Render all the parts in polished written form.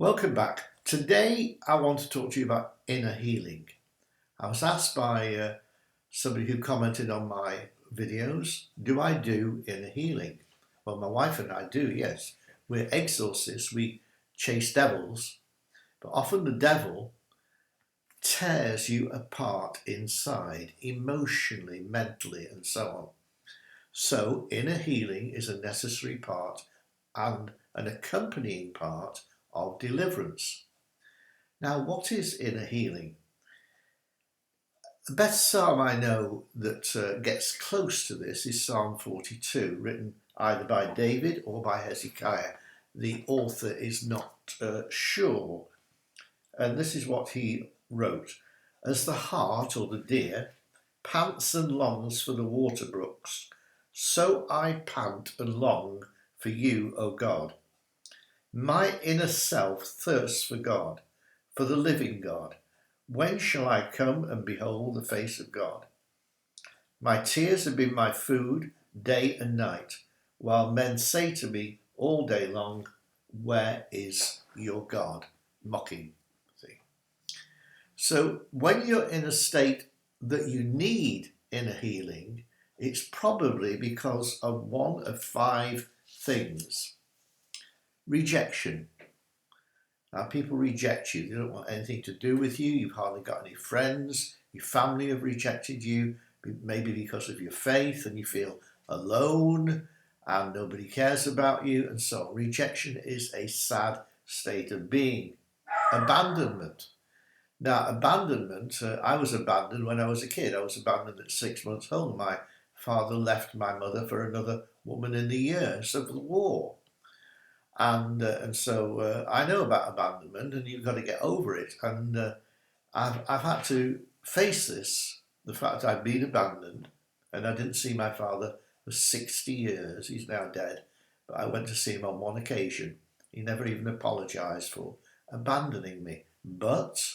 Welcome back. Today I want to talk to you about inner healing. I was asked by somebody who commented on my videos, do I do inner healing? Well, my wife and I do, yes. We're exorcists, we chase devils, but often the devil tears you apart inside, emotionally, mentally, and so on. So inner healing is a necessary part and an accompanying part of deliverance. Now, what is inner healing? The best psalm I know that gets close to this is Psalm 42, written either by David or by Hezekiah. The author is not sure. And this is what he wrote. As the hart, or the deer, pants and longs for the water brooks, so I pant and long for you, O God. My inner self thirsts for God, for the living God. When shall I come and behold the face of God? My tears have been my food day and night, while men say to me all day long, where is your God? Mocking. See? So when you're in a state that you need inner healing, it's probably because of one of five things. Rejection. Now, people reject you. They don't want anything to do with you. You've hardly got any friends. Your family have rejected you, maybe because of your faith, and you feel alone and nobody cares about you, and so on. Rejection is a sad state of being. Abandonment. Now, abandonment, I was abandoned when I was a kid. I was abandoned at 6 months old. My father left my mother for another woman in the year, civil war. And so I know about abandonment, and you've got to get over it. And I've had to face this, the fact that I've been abandoned, and I didn't see my father for 60 years. He's now dead, but I went to see him on one occasion. He never even apologised for abandoning me. But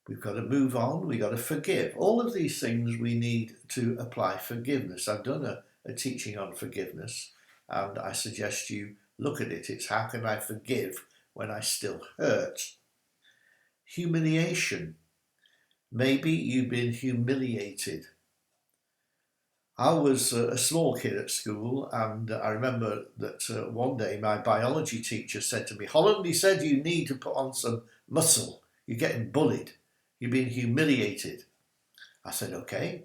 we've got to move on. We've got to forgive. All of these things we need to apply forgiveness. I've done a teaching on forgiveness, and I suggest you look at it. It's how can I forgive when I still hurt? Humiliation. Maybe you've been humiliated. I was a small kid at school, and I remember that one day my biology teacher said to me, Holland, he said, you need to put on some muscle. You're getting bullied. You're being humiliated. I said, okay.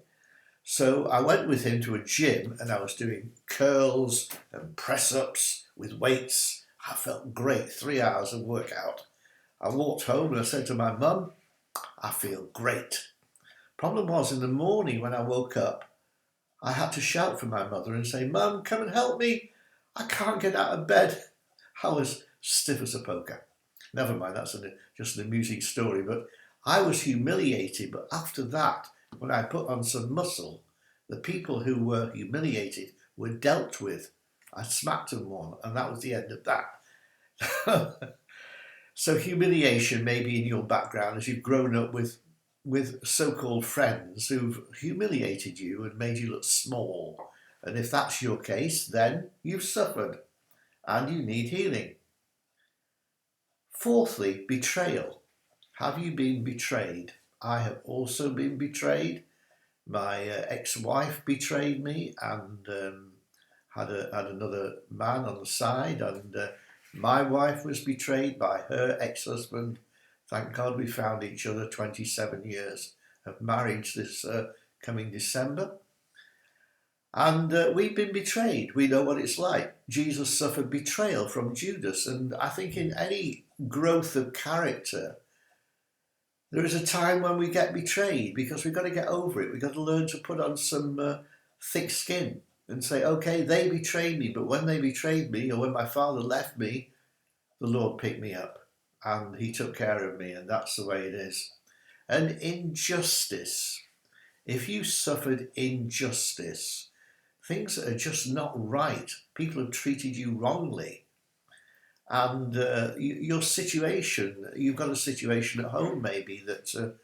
So I went with him to a gym, and I was doing curls and press-ups with weights. I felt great, 3 hours of workout. I walked home and I said to my mum, I feel great. Problem was, in the morning when I woke up, I had to shout for my mother and say, Mum, come and help me. I can't get out of bed. I was stiff as a poker. Never mind, that's just an amusing story, but I was humiliated. But after that, when I put on some muscle, the people who were humiliated were dealt with. I smacked them one, and that was the end of that. So humiliation may be in your background as you've grown up with so-called friends who've humiliated you and made you look small. And if that's your case, then you've suffered and you need healing. Fourthly, betrayal. Have you been betrayed? I have also been betrayed. My ex-wife betrayed me and had another man on the side, and my wife was betrayed by her ex-husband. Thank God we found each other 27 years of marriage this coming December. And we've been betrayed. We know what it's like. Jesus suffered betrayal from Judas. And I think in any growth of character, there is a time when we get betrayed because we've got to get over it. We've got to learn to put on some thick skin and say, okay, they betrayed me, but when they betrayed me, or when my father left me, the Lord picked me up and he took care of me, and that's the way it is. And injustice. If you suffered injustice, things that are just not right, people have treated you wrongly, and your situation, you've got a situation at home maybe that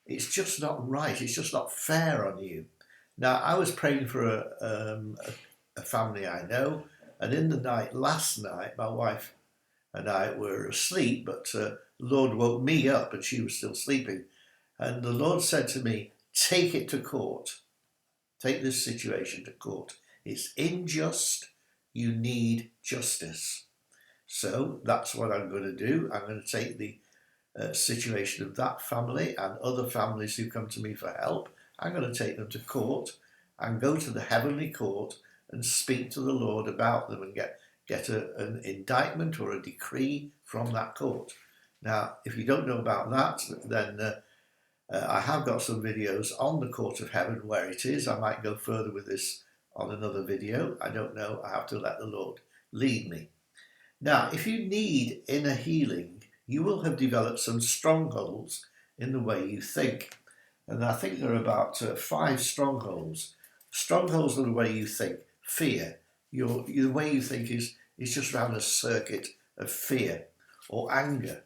it's just not right, it's just not fair on you. Now, I was praying for a family I know, and in the night, last night, my wife and I were asleep, but the Lord woke me up and she was still sleeping. And the Lord said to me, take it to court. Take this situation to court. It's unjust. You need justice. So that's what I'm going to do. I'm going to take the situation of that family and other families who come to me for help. I'm going to take them to court and go to the heavenly court and speak to the Lord about them and get an indictment or a decree from that court. Now, if you don't know about that, then I have got some videos on the court of heaven where it is. I might go further with this on another video. I don't know. I have to let the Lord lead me. Now, if you need inner healing, you will have developed some strongholds in the way you think. And I think there are about 5 strongholds. Strongholds are the way you think. Fear. The way you think is just around a circuit of fear. Or anger.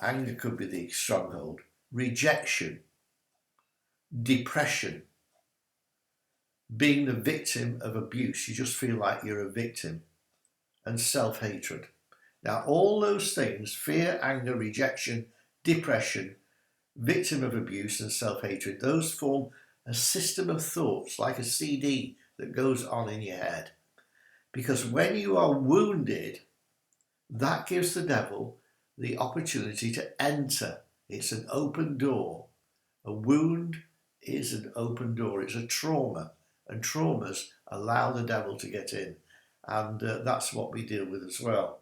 Anger could be the stronghold. Rejection. Depression. Being the victim of abuse. You just feel like you're a victim. And self-hatred. Now, all those things, fear, anger, rejection, depression, victim of abuse and self-hatred, those form a system of thoughts like a CD that goes on in your head. Because when you are wounded, that gives the devil the opportunity to enter. It's an open door. A wound is an open door. It's a trauma. And traumas allow the devil to get in. And that's what we deal with as well.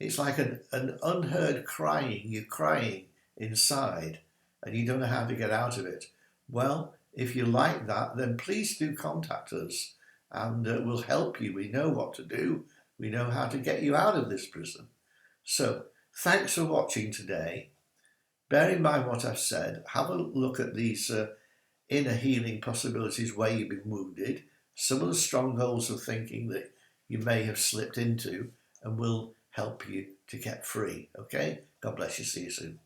It's like an unheard crying. You're crying inside and you don't know how to get out of it. Well, if you like that, then please do contact us and we'll help you. We know what to do. We know how to get you out of this prison. So thanks for watching today. Bear in mind what I've said. Have a look at these inner healing possibilities where you've been wounded. Some of the strongholds of thinking that you may have slipped into, and we'll help you to get free. Okay? God bless you. See you soon.